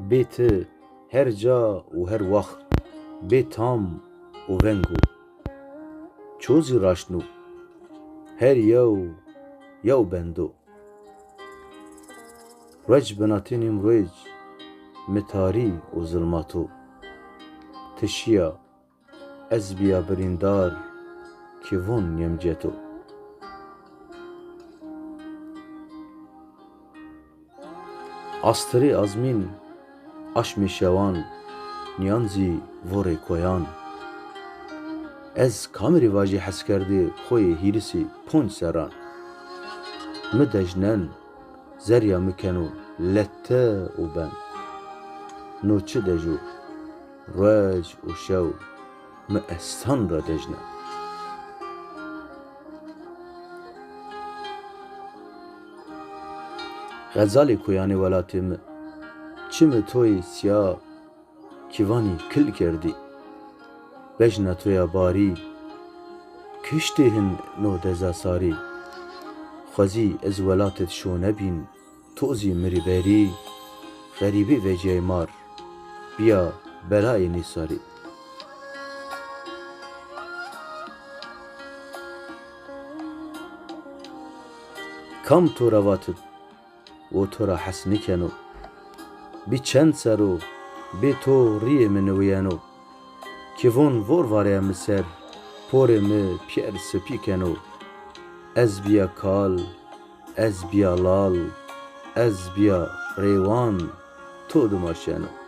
bê ti her ca û her wext bê tam û veng û çûzî raşnû her yew bendo. Reç binatînim rêc mi tarî û zilmato. Tişiya ez biya birîndar kîvon yemceto. Astirê azmîn aşmê şewan niyan zî vorê koyan. Ez kamerî vajî hes kerdê xwe hîrisî ponc seran. Mi dejnen zerya mikeno lette û ben. No çi dejo rêc û şew mi estan ra dejne. Xezalê koyanê welatê mi çi mi toyê siya kîvanî kil kerdî. Bejna toya barî kiştê hin no deza sarî. Xwezî ez welatê şo nebîn tozî mirî berî. Xerîbî veciyê mar biya belayê nîsarî. Kam to revatit û to ra hes nikeno. Bî çend sero bê to riyê min newiyeno. Kîvon vor vareye mi ser porê mi pîer spî keno. Ez biya kal, ez biya lal, ez biya rêwan to dimaşeno.